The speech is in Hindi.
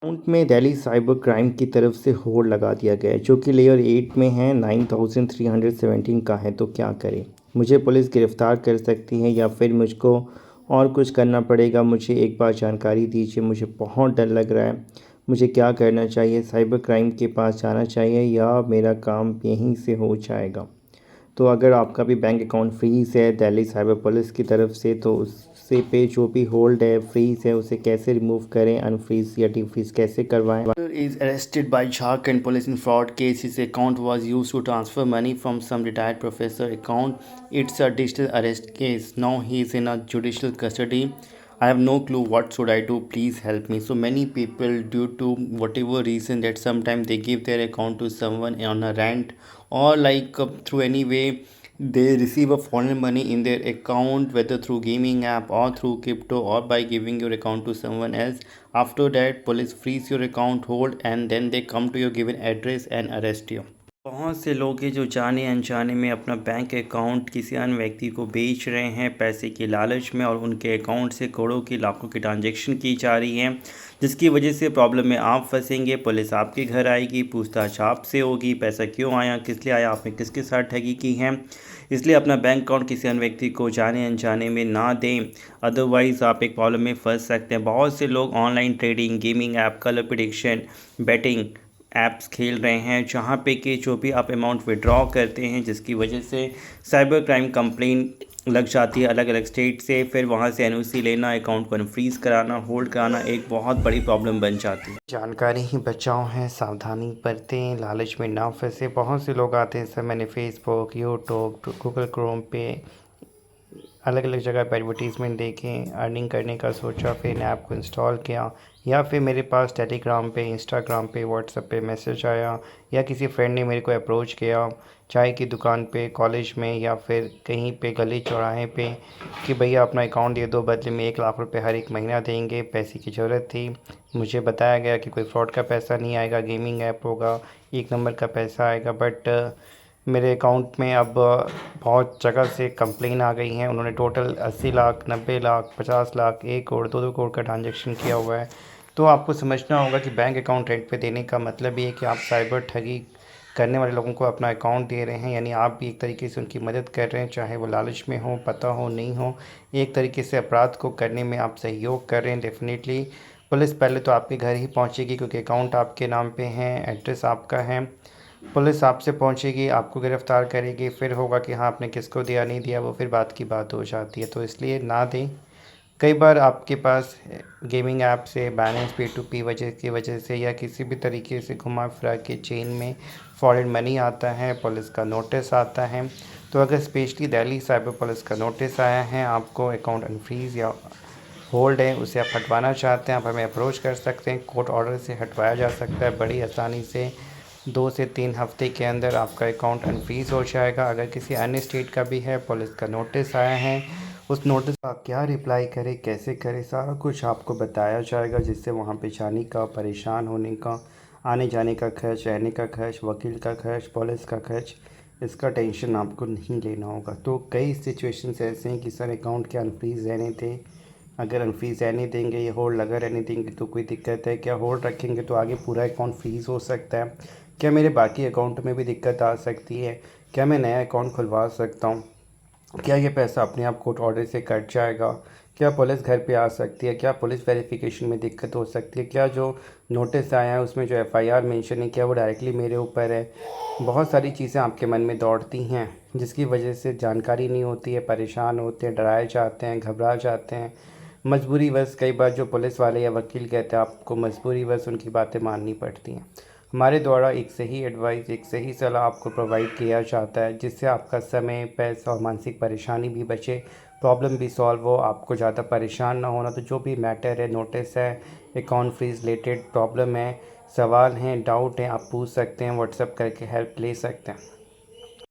अकाउंट में दिल्ली साइबर क्राइम की तरफ से होल्ड लगा दिया गया है जो कि लेयर 8 में है, 9317 का है। तो क्या करें? मुझे पुलिस गिरफ़्तार कर सकती है या फिर मुझको और कुछ करना पड़ेगा? मुझे एक बार जानकारी दीजिए, मुझे बहुत डर लग रहा है। मुझे क्या करना चाहिए? साइबर क्राइम के पास जाना चाहिए या मेरा काम यहीं से हो जाएगा? तो अगर आपका भी बैंक अकाउंट फ्रीज़ है दिल्ली साइबर पुलिस की तरफ से, तो उससे पे जो भी होल्ड है, फ्रीज़ है, उसे कैसे रिमूव करें, अनफ्रीज़ या डीफ्रीज़ कैसे करवाएं? Is arrested by Jharkhand police in fraud case. His account was used to transfer money from some retired professor account. It's a digital arrest case. Now he is in a judicial custody. I have no clue what should I do. Please help me. So many people, due to whatever reason, that sometimes they give their account to someone on a rent or like through any way they receive a foreign money in their account, whether through gaming app or through crypto or by giving your account to someone else. After that, police freeze your account, hold, and then they come to your given address and arrest you. बहुत से लोग हैं जो जाने अनजाने में अपना बैंक अकाउंट किसी अन्य व्यक्ति को बेच रहे हैं पैसे के लालच में, और उनके अकाउंट से करोड़ों की लाखों की ट्रांजैक्शन की जा रही हैं, जिसकी वजह से प्रॉब्लम में आप फंसेंगे। पुलिस आपके घर आएगी, पूछताछ आपसे होगी, पैसा क्यों आया, किस लिए आया, आपने किसके साथ ठगी की है। इसलिए अपना बैंक अकाउंट किसी अन्य व्यक्ति को जाने अनजाने में ना दें, अदरवाइज़ आप एक प्रॉब्लम में फंस सकते हैं। बहुत से लोग online trading, gaming app, colour prediction, betting apps खेल रहे हैं, जहां पे कि जो भी आप अमाउंट विड्रॉ करते हैं, जिसकी वजह से साइबर क्राइम कंप्लेंट लग जाती है अलग अलग स्टेट से। फिर वहां से एनओसी लेना, अकाउंट को अनफ्रीज़ कराना, होल्ड कराना एक बहुत बड़ी प्रॉब्लम बन जाती है। जानकारी ही बचाव है, सावधानी बरतें, लालच में ना फंसे। बहुत से लोग आते हैं सर, मैंने फेसबुक, यूट्यूब, गूगल क्रोम पे अलग अलग जगह पर एडवर्टीज़मेंट देखें, अर्निंग करने का सोचा, फिर ऐप को इंस्टॉल किया, या फिर मेरे पास टेलीग्राम पे, इंस्टाग्राम पे, व्हाट्सएप पे मैसेज आया, या किसी फ्रेंड ने मेरे को अप्रोच किया चाय की दुकान पे, कॉलेज में, या फिर कहीं पे गली चौराहे पे कि भैया अपना अकाउंट दे दो, बदले में 1 लाख रुपए हर एक महीना देंगे। पैसे की ज़रूरत थी। मुझे बताया गया कि कोई फ्रॉड का पैसा नहीं आएगा, गेमिंग ऐप होगा, 1 नंबर का पैसा आएगा। बट मेरे अकाउंट में अब बहुत जगह से कंप्लेन आ गई हैं। उन्होंने टोटल 80 लाख, 90 लाख, 50 लाख, 1 करोड़, 2-2 करोड़ का ट्रांजैक्शन किया हुआ है। तो आपको समझना होगा कि बैंक अकाउंट रेंट पे देने का मतलब ये है कि आप साइबर ठगी करने वाले लोगों को अपना अकाउंट दे रहे हैं, यानी आप भी एक तरीके से उनकी मदद कर रहे हैं, चाहे वो लालच में हो, पता हो, नहीं हो। एक तरीके से अपराध को करने में आप सहयोग कर रहे हैं। डेफिनेटली पुलिस पहले तो आपके घर ही पहुंचेगी, क्योंकि अकाउंट आपके नाम पे है, एड्रेस आपका है। पुलिस आपसे पहुंचेगी, आपको गिरफ़्तार करेगी, फिर होगा कि हाँ आपने किसको दिया, नहीं दिया, वो फिर बात की बात हो जाती है। तो इसलिए ना दें। कई बार आपके पास गेमिंग ऐप से बैलेंस P2P वजह की वजह से या किसी भी तरीके से घुमा फिरा के चेन में फॉरेन मनी आता है, पुलिस का नोटिस आता है। तो अगर स्पेशली दिल्ली साइबर पुलिस का नोटिस आया है, आपको अकाउंट अनफ्रीज़ या होल्ड है, उसे आप हटवाना चाहते हैं, आप हमें अप्रोच कर सकते हैं। कोर्ट ऑर्डर से हटवाया जा सकता है बड़ी आसानी से। 2 से 3 हफ्ते के अंदर आपका अकाउंट अनफ्रीज़ हो जाएगा। अगर किसी अन्य स्टेट का भी है, पुलिस का नोटिस आया है, उस नोटिस का क्या रिप्लाई करें, कैसे करें, सारा कुछ आपको बताया जाएगा, जिससे वहाँ पे जाने का, परेशान होने का, आने जाने का खर्च, रहने का खर्च, वकील का खर्च, पुलिस का खर्च, इसका टेंशन आपको नहीं लेना होगा। तो कई सिचुएशंस ऐसे हैं कि सर अकाउंट क्या अनफ्रीज़ रहने थे, अगर अनफ्रीज़ रहने देंगे या होल्ड लगा रहने देंगे तो कोई दिक्कत है क्या, होल्ड रखेंगे तो आगे पूरा अकाउंट फ्रीज़ हो सकता है क्या, मेरे बाकी अकाउंट में भी दिक्कत आ सकती है क्या, मैं नया अकाउंट खुलवा सकता हूँ क्या, ये पैसा अपने आप कोर्ट ऑर्डर से कट जाएगा क्या, पुलिस घर पे आ सकती है क्या, पुलिस वेरिफिकेशन में दिक्कत हो सकती है क्या, जो नोटिस आया है उसमें जो एफआईआर मेंशन है क्या वो डायरेक्टली मेरे ऊपर है। बहुत सारी चीज़ें आपके मन में दौड़ती हैं, जिसकी वजह से जानकारी नहीं होती है, परेशान होते हैं, डराए जाते हैं, घबरा जाते हैं। मजबूरी बस कई बार जो पुलिस वाले या वकील कहते हैं, आपको मजबूरी बस उनकी बातें माननी पड़ती हैं। हमारे द्वारा एक सही एडवाइस, एक सही सलाह आपको प्रोवाइड किया जाता है, जिससे आपका समय, पैसा और मानसिक परेशानी भी बचे, प्रॉब्लम भी सॉल्व हो, आपको ज़्यादा परेशान ना होना। तो जो भी मैटर है, नोटिस है, अकाउंट फ्रीज रिलेटेड प्रॉब्लम है, सवाल हैं, डाउट हैं, आप पूछ सकते हैं, व्हाट्सएप करके हेल्प ले सकते हैं।